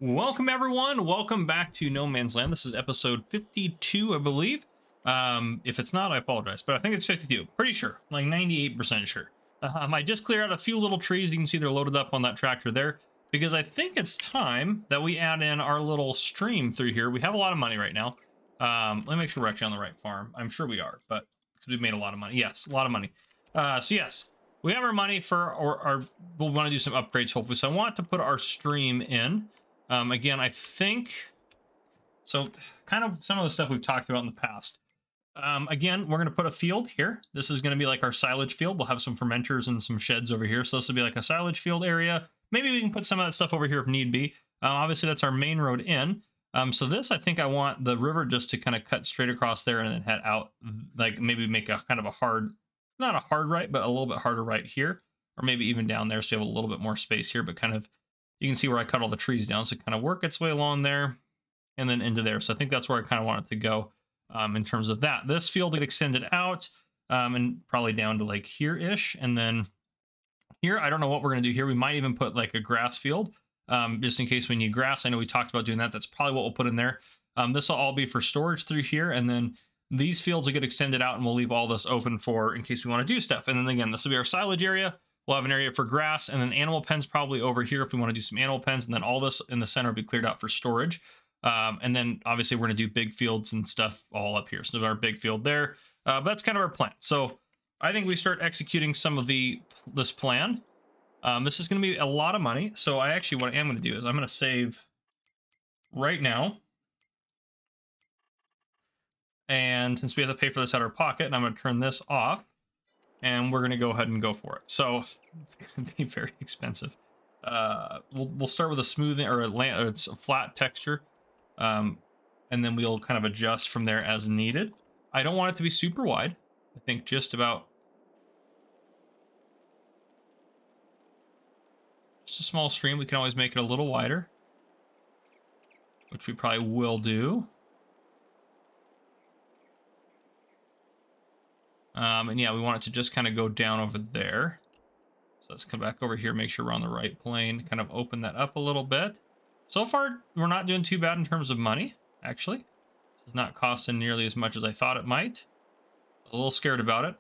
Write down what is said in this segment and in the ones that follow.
Welcome everyone. Welcome back to No Man's Land. This is episode 52, I believe. If it's not, I apologize, but I think it's 52. Pretty sure, like 98% sure. I just cleared out a few little trees. You can see they're loaded up on that tractor there because I think it's time that we add in our little stream through here. We have a lot of money right now. Let me make sure we're actually on the right farm. I'm sure we are, but because we've made a lot of money. Yes, a lot of money. So yes, we have our money for our we'll want to do some upgrades hopefully. So I want to put our stream in. Again, I think, so kind of some of the stuff we've talked about in the past. Again, we're going to put a field here. This is going to be like our silage field. We'll have some fermenters and some sheds over here. So this will be like a silage field area. Maybe we can put some of that stuff over here if need be. Obviously, that's our main road in. So this, I think I want the river just to kind of cut straight across there and then head out, like maybe make a kind of a hard, not a hard right, but a little bit harder right here. Or maybe even down there so you have a little bit more space here, but kind of, you can see where I cut all the trees down, so it kind of work its way along there and then into there. So I think that's where I kind of want it to go in terms of that. This field get extended out and probably down to like here-ish. And then here, I don't know what we're going to do here. We might even put like a grass field just in case we need grass. I know we talked about doing that. That's probably what we'll put in there. This will all be for storage through here. And then these fields will get extended out and we'll leave all this open for in case we want to do stuff. And then again, this will be our silage area. We'll have an area for grass and then animal pens probably over here if we want to do some animal pens. And then all this in the center will be cleared out for storage. And then obviously we're going to do big fields and stuff all up here. So our big field there. But that's kind of our plan. So I think we start executing some of this plan. This is going to be a lot of money. So what I am going to do is I'm going to save right now. And since we have to pay for this out of our pocket, and I'm going to turn this off. And we're going to go ahead and go for it. So it's going to be very expensive. We'll start with a smoothing or it's a flat texture. And then we'll kind of adjust from there as needed. I don't want it to be super wide. I think just about just a small stream. We can always make it a little wider, which we probably will do. And yeah, we want it to just kind of go down over there. So let's come back over here, make sure we're on the right plane, kind of open that up a little bit. So far, we're not doing too bad in terms of money, actually. This is not costing nearly as much as I thought it might. A little scared about it.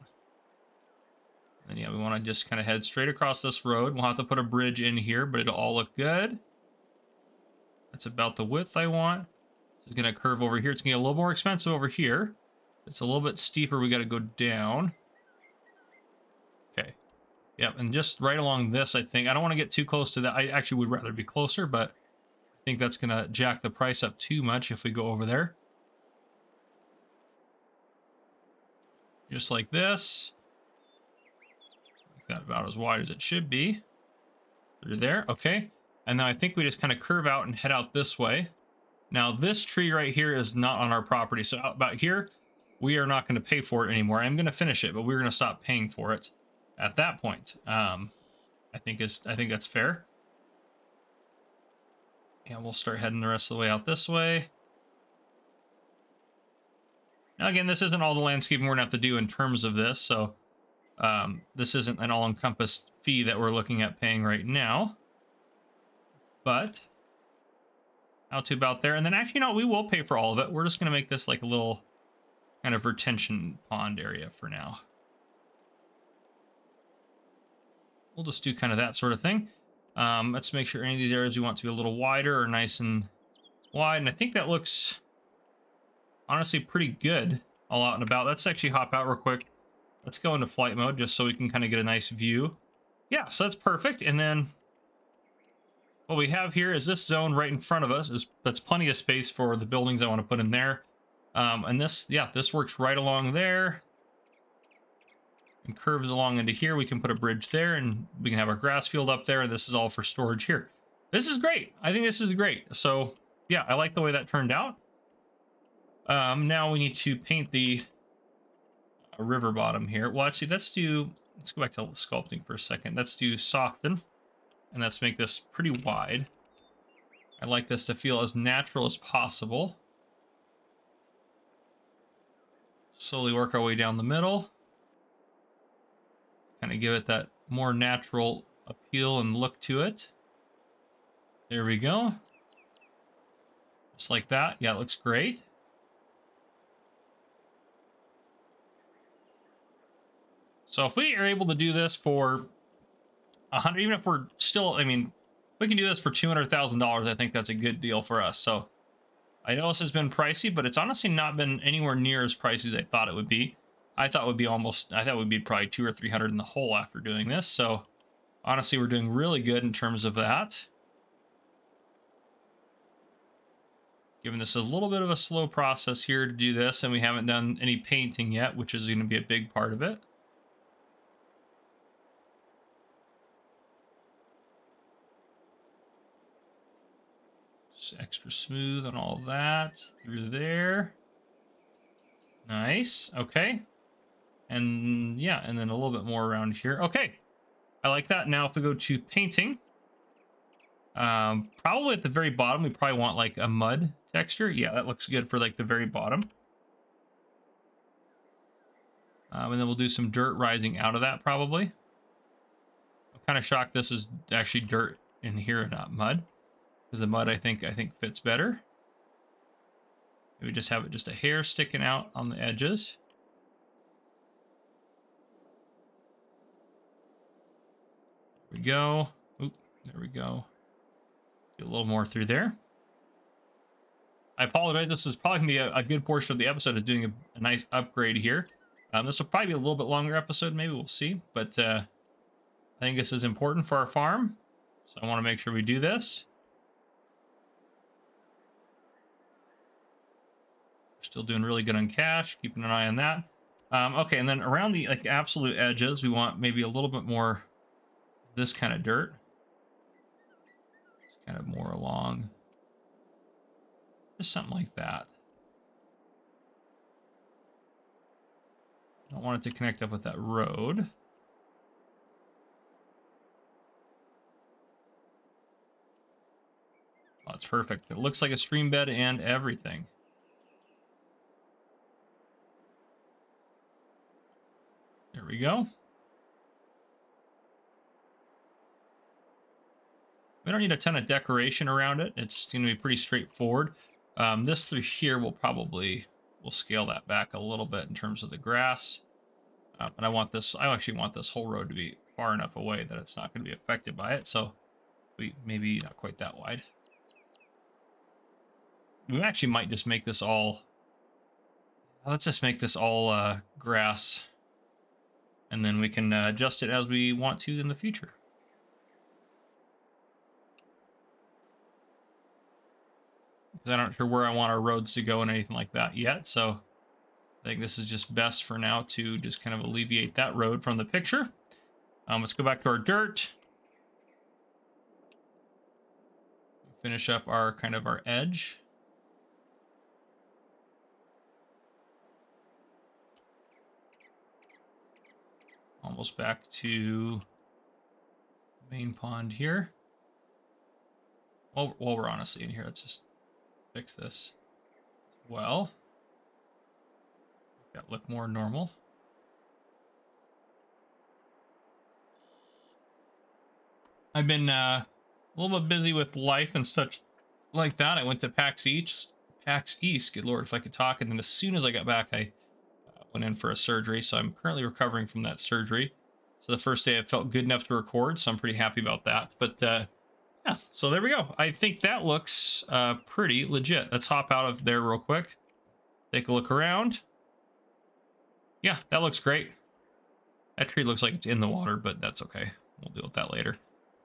And yeah, we want to just kind of head straight across this road. We'll have to put a bridge in here, but it'll all look good. That's about the width I want. This is going to curve over here. It's going to get a little more expensive over here. It's a little bit steeper. We got to go down. Okay. Yep. And just right along this, I think. I don't want to get too close to that. I actually would rather be closer, but I think that's going to jack the price up too much if we go over there. Just like this. Make that about as wide as it should be. Through there. Okay. And then I think we just kind of curve out and head out this way. Now, this tree right here is not on our property. So about here, we are not going to pay for it anymore. I'm going to finish it, but we're going to stop paying for it at that point. I think that's fair. Yeah, we'll start heading the rest of the way out this way. Now, again, this isn't all the landscaping we're going to have to do in terms of this, so this isn't an all-encompassed fee that we're looking at paying right now. But out to about there. And then actually, no, we will pay for all of it. We're just going to make this like a little kind of retention pond area for now. We'll just do kind of that sort of thing. Let's make sure any of these areas we want to be a little wider or nice and wide. And I think that looks honestly pretty good all out and about. Let's actually hop out real quick. Let's go into flight mode just so we can kind of get a nice view. Yeah, so that's perfect. And then what we have here is this zone right in front of us. That's plenty of space for the buildings I want to put in there. And this, yeah, this works right along there and curves along into here. We can put a bridge there and we can have our grass field up there. And this is all for storage here. This is great. I think this is great. So yeah, I like the way that turned out. Now we need to paint the river bottom here. Well, actually, let's go back to sculpting for a second. Let's do soften and let's make this pretty wide. I like this to feel as natural as possible. Slowly work our way down the middle. Kind of give it that more natural appeal and look to it. There we go. Just like that. Yeah, it looks great. So if we are able to do this for 100, even if we're still, I mean, we can do this for $200,000. I think that's a good deal for us. So I know this has been pricey, but it's honestly not been anywhere near as pricey as I thought it would be. I thought it would be probably 200 or 300 in the hole after doing this. So honestly, we're doing really good in terms of that. Giving this a little bit of a slow process here to do this, and we haven't done any painting yet, which is going to be a big part of it. Just extra smooth on all that through there. Nice. Okay. And yeah, and then a little bit more around here. Okay. I like that. Now if we go to painting, probably at the very bottom, we probably want like a mud texture. Yeah, that looks good for like the very bottom. And then we'll do some dirt rising out of that probably. I'm kind of shocked this is actually dirt in here and not mud, because the mud I think fits better. Maybe just have it just a hair sticking out on the edges. There we go. Oop, there we go. Get a little more through there. I apologize. This is probably going to be a good portion of the episode is doing a nice upgrade here. This will probably be a little bit longer episode. Maybe we'll see. But I think this is important for our farm. So I want to make sure we do this. We're still doing really good on cash. Keeping an eye on that. Okay, and then around the like absolute edges, we want maybe a little bit more this kind of dirt. It's kind of more along. Just something like that. I don't want it to connect up with that road. Oh, it's perfect. It looks like a stream bed and everything. There we go. We don't need a ton of decoration around it. It's going to be pretty straightforward. This through here we'll scale that back a little bit in terms of the grass. But I actually want this whole road to be far enough away that it's not going to be affected by it. So maybe not quite that wide. We actually might just make this all, let's just make this all grass. And then we can adjust it as we want to in the future. I'm not sure where I want our roads to go and anything like that yet, so I think this is just best for now to just kind of alleviate that road from the picture. Let's go back to our dirt. Finish up our kind of our edge. Almost back to main pond here. While we're honestly in here, let's just fix this. Well, that look more normal. I've been a little bit busy with life and such like that. I went to PAX East, good lord, if I could talk. And then as soon as I got back, I went in for a surgery. So I'm currently recovering from that surgery. So the first day I felt good enough to record, so I'm pretty happy about that. But yeah, so there we go. I think that looks pretty legit. Let's hop out of there real quick. Take a look around. Yeah, that looks great. That tree looks like it's in the water, but that's okay. We'll deal with that later.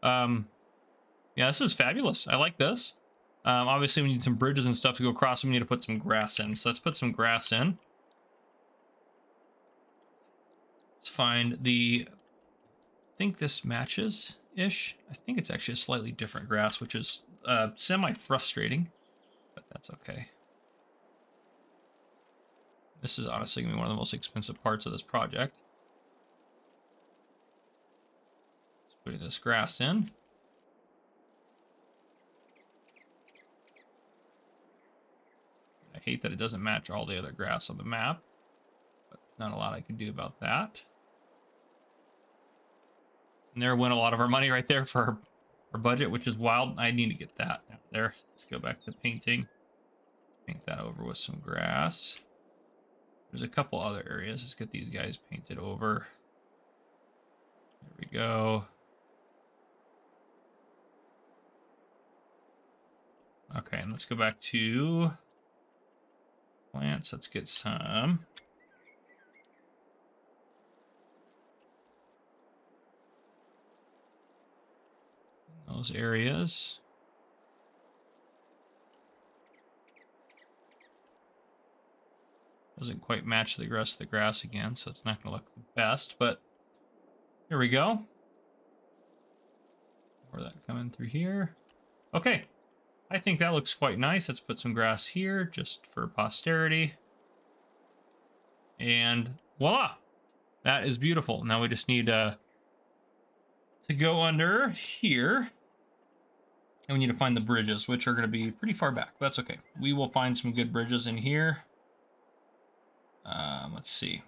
Yeah, this is fabulous. I like this. Obviously, we need some bridges and stuff to go across. We need to put some grass in. So let's put some grass in. Let's find the... I think this matches-ish. I think it's actually a slightly different grass, which is semi-frustrating, but that's okay. This is honestly going to be one of the most expensive parts of this project. Let's put this grass in. I hate that it doesn't match all the other grass on the map, but not a lot I can do about that. And there went a lot of our money right there for our budget, which is wild. I need to get that out there. Let's go back to painting. paint that over with some grass. There's a couple other areas. Let's get these guys painted over. There we go. Okay, and let's go back to plants. Let's get some. Those areas. Doesn't quite match the rest of the grass again, so it's not going to look the best, but here we go. More of that coming through here. Okay, I think that looks quite nice. Let's put some grass here just for posterity. And voila, that is beautiful. Now we just need to go under here. And we need to find the bridges, which are going to be pretty far back. But that's okay. We will find some good bridges in here. Let's see.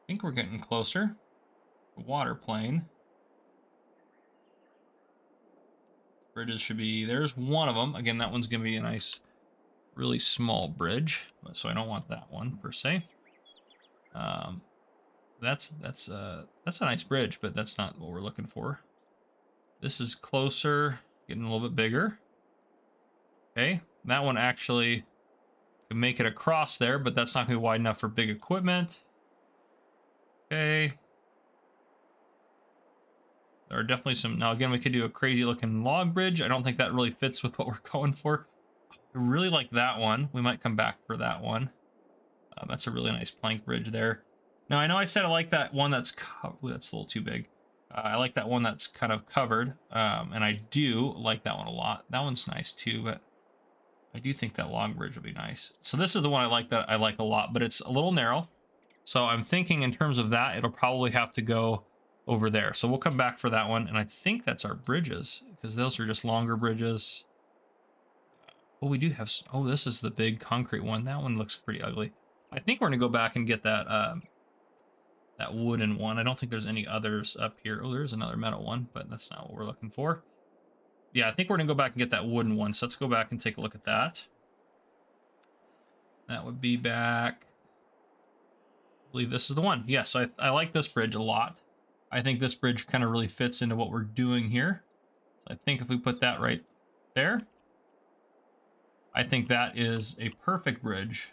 I think we're getting closer. The water plane. Bridges should be, there's one of them. Again, that one's going to be a nice, really small bridge. So I don't want that one per se. That's a nice bridge, but that's not what we're looking for. This is closer, getting a little bit bigger. Okay, that one actually can make it across there, but that's not going to be wide enough for big equipment. Okay. There are definitely some, now again, we could do a crazy looking log bridge. I don't think that really fits with what we're going for. I really like that one. We might come back for that one. That's a really nice plank bridge there. Now, I know I said I like that one that's, that's a little too big. I like that one that's kind of covered, and I do like that one a lot. That one's nice too, but I do think that log bridge would be nice. So this is the one I like a lot, but it's a little narrow. So I'm thinking in terms of that, it'll probably have to go over there. So we'll come back for that one, and I think that's our bridges, because those are just longer bridges. Oh, we do have, oh, this is the big concrete one. That one looks pretty ugly. I think we're gonna go back and get that that wooden one. I don't think there's any others up here. Oh, there's another metal one, but that's not what we're looking for. Yeah, I think we're gonna go back and get that wooden one. So let's go back and take a look at that. That would be back. I believe this is the one. Yes, I like this bridge a lot. I think this bridge kind of really fits into what we're doing here. So I think if we put that right there, I think that is a perfect bridge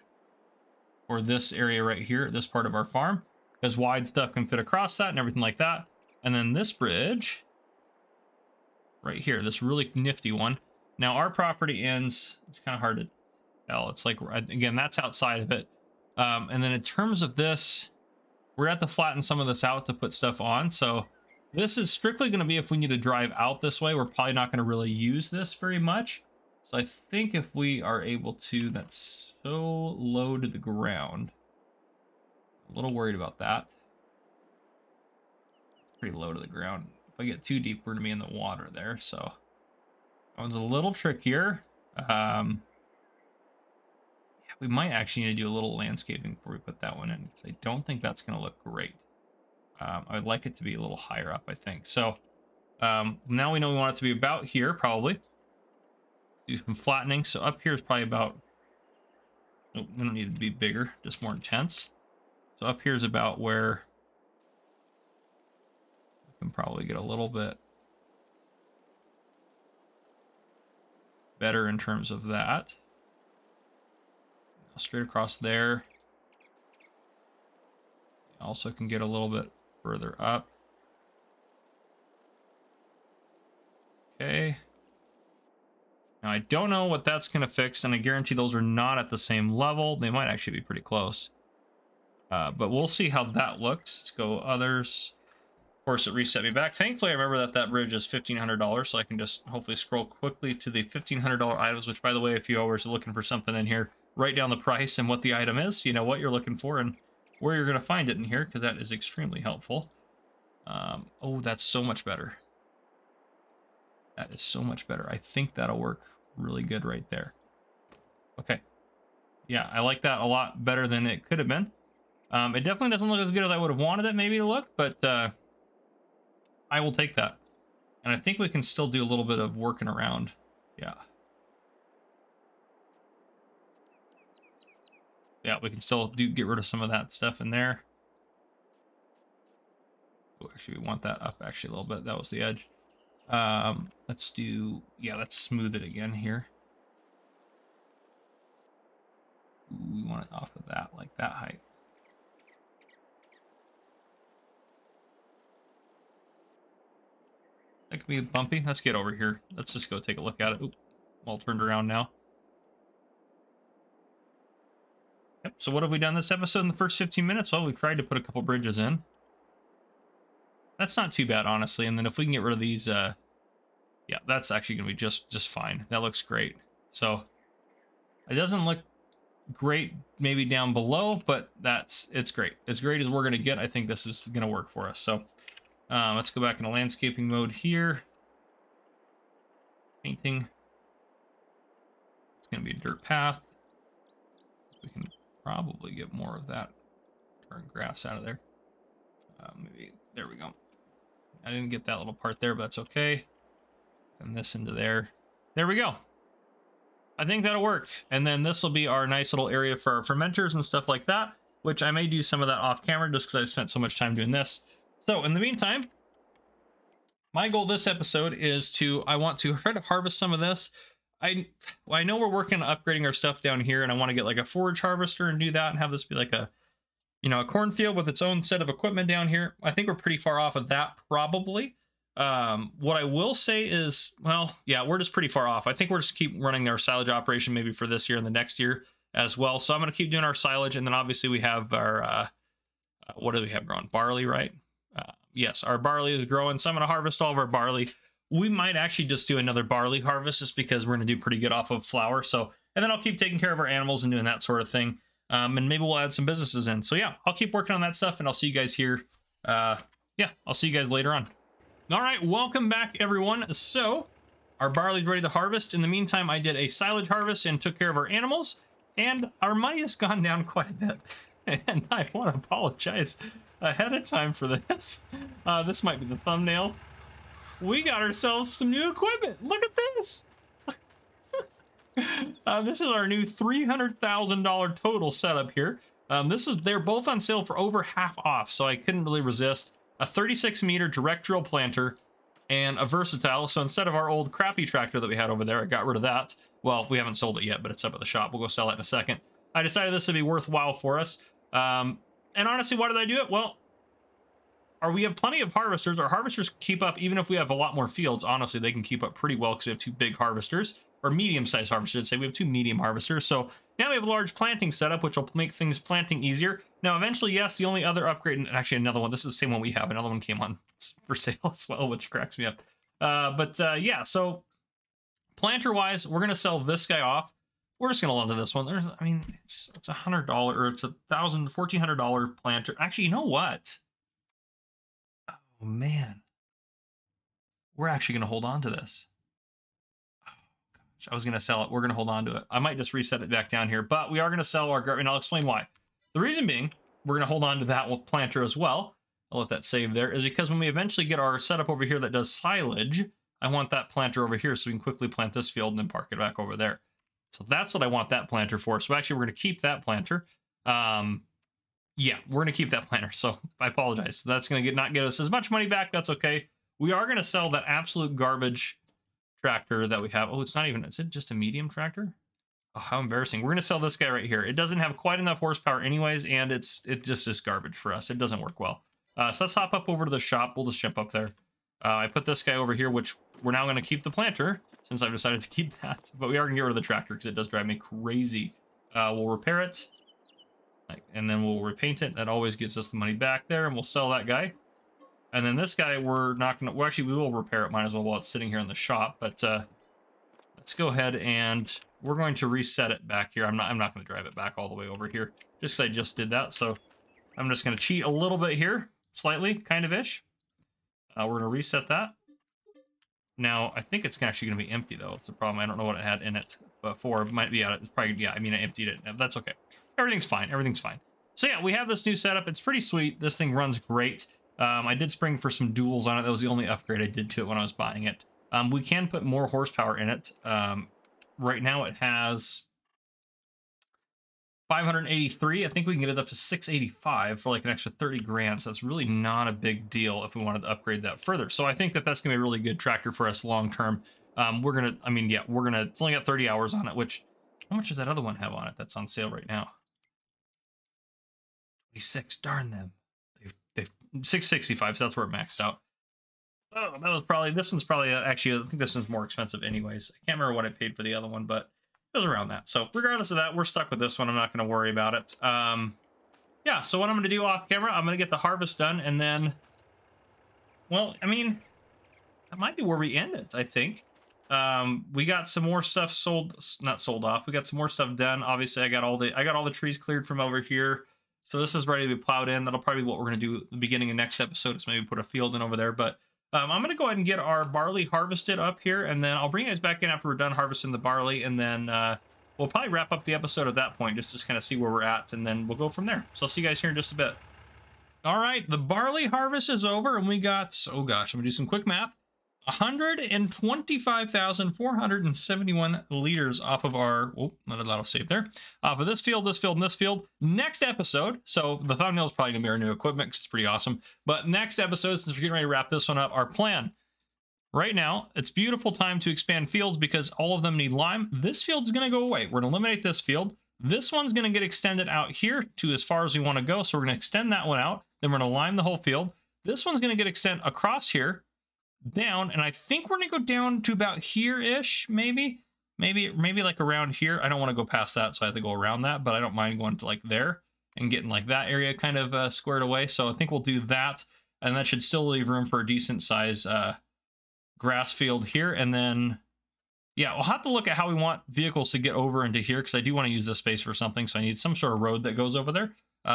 for this area right here, this part of our farm, because wide stuff can fit across that and everything like that. And then this bridge right here, this really nifty one. Now our property ends, it's kind of hard to tell. It's like, again, that's outside of it. And then in terms of this, we're gonna have to flatten some of this out to put stuff on. So this is strictly gonna be if we need to drive out this way. We're probably not gonna really use this very much. So I think if we are able to, that's so low to the ground. A little worried about that. Pretty low to the ground. If I get too deep, we're gonna be in the water there. So that one's a little trickier. Yeah, we might actually need to do a little landscaping before we put that one in, because I don't think that's gonna look great. I'd like it to be a little higher up, I think. So now we know we want it to be about here, probably. Do some flattening. So up here is probably about, nope, we don't need it to be bigger, just more intense. So up here is about where we can probably get a little bit better in terms of that. Straight across there. Also can get a little bit further up. Okay. Now I don't know what that's going to fix, and I guarantee those are not at the same level. They might actually be pretty close. But we'll see how that looks. Let's go others. Of course, it reset me back. Thankfully, I remember that that bridge is $1,500, so I can just hopefully scroll quickly to the $1,500 items, which, by the way, if you always are looking for something in here, write down the price and what the item is, so you know what you're looking for and where you're going to find it in here, because that is extremely helpful. Oh, that's so much better. That is so much better. I think that'll work really good right there. Okay. Yeah, I like that a lot better than it could have been. It definitely doesn't look as good as I would have wanted it maybe to look, but I will take that. And I think we can still do a little bit of working around Yeah. Yeah, we can still get rid of some of that stuff in there. Oh, actually, we want that up actually a little bit. That was the edge. Let's do, yeah, let's smooth it again here. Ooh, we want it off of that, like that height. That could be bumpy. Let's get over here. Let's just go take a look at it. Oop, all turned around now. Yep, so what have we done this episode in the first 15 minutes? Well, we tried to put a couple bridges in. That's not too bad, honestly. And then if we can get rid of these, yeah, that's actually going to be just fine. That looks great. So it doesn't look great maybe down below, but it's great. As great as we're going to get, I think this is going to work for us. So let's go back into landscaping mode here. Painting. It's going to be a dirt path. We can probably get more of that turn grass out of there. Maybe, there we go. I didn't get that little part there, but that's okay. And this into there. There we go. I think that'll work. And then this will be our nice little area for our fermenters and stuff like that, which I may do some of that off camera just because I spent so much time doing this. So in the meantime, my goal this episode is I want to try to harvest some of this. I know we're working on upgrading our stuff down here, and I want to get like a forage harvester and do that and have this be like a, you know, a cornfield with its own set of equipment down here. I think we're pretty far off of that probably. What I will say is, well, yeah, we're just pretty far off. I think we're just keep running our silage operation maybe for this year and the next year as well. So I'm going to keep doing our silage, and then obviously we have our, what do we have growing? Barley, right? Yes, our barley is growing, so I'm going to harvest all of our barley. We might actually just do another barley harvest just because we're going to do pretty good off of flour. So, and then I'll keep taking care of our animals and doing that sort of thing. And maybe we'll add some businesses in. So yeah, I'll keep working on that stuff, and I'll see you guys here. Yeah, I'll see you guys later on. All right, welcome back, everyone. So our barley's ready to harvest. In the meantime, I did a silage harvest and took care of our animals, and our money has gone down quite a bit. And I want to apologize ahead of time for this. This might be the thumbnail. We got ourselves some new equipment. Look at this. This is our new $300,000 total setup here. They're both on sale for over half off, so I couldn't really resist. A 36-meter direct drill planter and a versatile. So instead of our old crappy tractor that we had over there, I got rid of that. Well, we haven't sold it yet, but it's up at the shop. We'll go sell it in a second. I decided this would be worthwhile for us. And honestly, why did I do it? Well, we have plenty of harvesters. Our harvesters keep up, even if we have a lot more fields. Honestly, they can keep up pretty well because we have two big harvesters, or medium-sized harvesters. I'd say we have two medium harvesters. So now we have a large planting setup, which will make things planting easier. Now, eventually, yes, the only other upgrade, and actually another one, this is the same one we have. Another one came on for sale as well, which cracks me up. Yeah, so planter-wise, we're going to sell this guy off. We're just going to hold on to this one. I mean, it's $100, or it's $1,400 planter. Actually, you know what? Oh, man. We're actually going to hold on to this. Oh, gosh. I was going to sell it. We're going to hold on to it. I might just reset it back down here, but we are going to sell our garbage, and I'll explain why. The reason being, we're going to hold on to that planter as well. I'll let that save there, is because when we eventually get our setup over here that does silage, I want that planter over here so we can quickly plant this field and then park it back over there. So that's what I want that planter for. So actually, we're going to keep that planter. Yeah, we're going to keep that planter. So I apologize. That's going to not get us as much money back. That's okay. We are going to sell that absolute garbage tractor that we have. Oh, it's not even, is it just a medium tractor? Oh, how embarrassing. We're going to sell this guy right here. It doesn't have quite enough horsepower anyways, and it just is garbage for us. It doesn't work well. So let's hop up over to the shop. We'll just jump up there. I put this guy over here, which we're now going to keep the planter since I've decided to keep that. But we are going to get rid of the tractor because it does drive me crazy. We'll repair it. And then we'll repaint it. That always gets us the money back there, and we'll sell that guy. And then this guy, we're not going to... Well, actually, we will repair it. Might as well while it's sitting here in the shop. But let's go ahead and we're going to reset it back here. I'm not going to drive it back all the way over here, just because I just did that. So I'm just going to cheat a little bit here, slightly, kind of-ish. We're going to reset that. Now, I think it's actually going to be empty, though. It's a problem. I don't know what it had in it before. It might be out. It's probably... Yeah, I mean, I emptied it. That's okay. Everything's fine. Everything's fine. So yeah, we have this new setup. It's pretty sweet. This thing runs great. I did spring for some duals on it. That was the only upgrade I did to it when I was buying it. We can put more horsepower in it. Right now it has 583. I think we can get it up to 685 for like an extra 30 grand. So that's really not a big deal if we wanted to upgrade that further. So I think that that's gonna be a really good tractor for us long term. It's only got 30 hours on it, which, how much does that other one have on it that's on sale right now? 26, darn them. They've 665, so that's where it maxed out. Oh, this one's probably, actually, I think this one's more expensive anyways. I can't remember what I paid for the other one, but it was around that. So regardless of that, we're stuck with this one. I'm not going to worry about it. Yeah, so what I'm going to do off camera, I'm going to get the harvest done, and then, well, I mean, that might be where we end it, I think. We got some more stuff not sold off. We got some more stuff done. Obviously, I got all the trees cleared from over here. So this is ready to be plowed in. That'll probably be what we're going to do at the beginning of next episode, is maybe put a field in over there. But I'm going to go ahead and get our barley harvested up here, and then I'll bring you guys back in after we're done harvesting the barley, and then we'll probably wrap up the episode at that point, just to kind of see where we're at, and then we'll go from there. So I'll see you guys here in just a bit. All right, the barley harvest is over, and we got, oh gosh, I'm going to do some quick math. 125,471 liters off of our, oh, not allowed to save there, off of this field, this field, and this field. Next episode, so the thumbnail is probably gonna be our new equipment because it's pretty awesome. But next episode, since we're getting ready to wrap this one up, our plan right now, it's beautiful time to expand fields because all of them need lime. This field's gonna go away. We're gonna eliminate this field. This one's gonna get extended out here to as far as we want to go. So we're gonna extend that one out. Then we're gonna lime the whole field. This one's gonna get extended across here, down, and I think we're gonna go down to about here-ish, maybe like around here. I don't want to go past that, so I have to go around that, but I don't mind going to like there and getting like that area kind of squared away. So I think we'll do that, and that should still leave room for a decent size grass field here. And then, yeah, we'll have to look at how we want vehicles to get over into here, because I do want to use this space for something, so I need some sort of road that goes over there.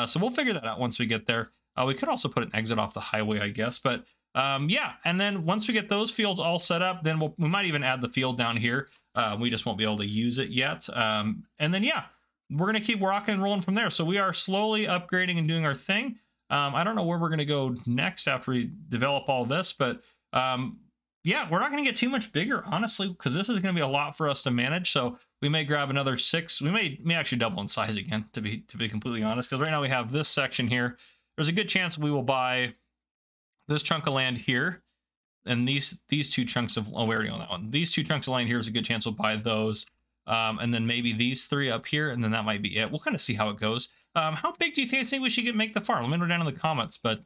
So we'll figure that out once we get there. We could also put an exit off the highway, I guess, but yeah, and then once we get those fields all set up, then we might even add the field down here. We just won't be able to use it yet. And then, yeah, we're going to keep rocking and rolling from there. So we are slowly upgrading and doing our thing. I don't know where we're going to go next after we develop all this, but yeah, we're not going to get too much bigger, honestly, because this is going to be a lot for us to manage. So we may grab another 6. We may actually double in size again, to be completely honest, because right now we have this section here. There's a good chance we will buy this chunk of land here, and these two chunks of, oh, we already own that one. These 2 chunks of land here is a good chance we'll buy those, and then maybe these 3 up here, and then that might be it. We'll kind of see how it goes. How big do you think we should make the farm? Let me know down in the comments. But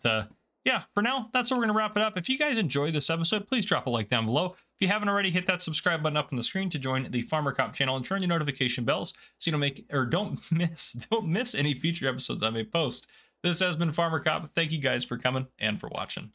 yeah, for now, that's where we're gonna wrap it up. If you guys enjoyed this episode, please drop a like down below. If you haven't already, hit that subscribe button up on the screen to join the Farmer Cop channel and turn your notification bells so you don't miss any future episodes I may post. This has been Farmer Cop. Thank you guys for coming and for watching.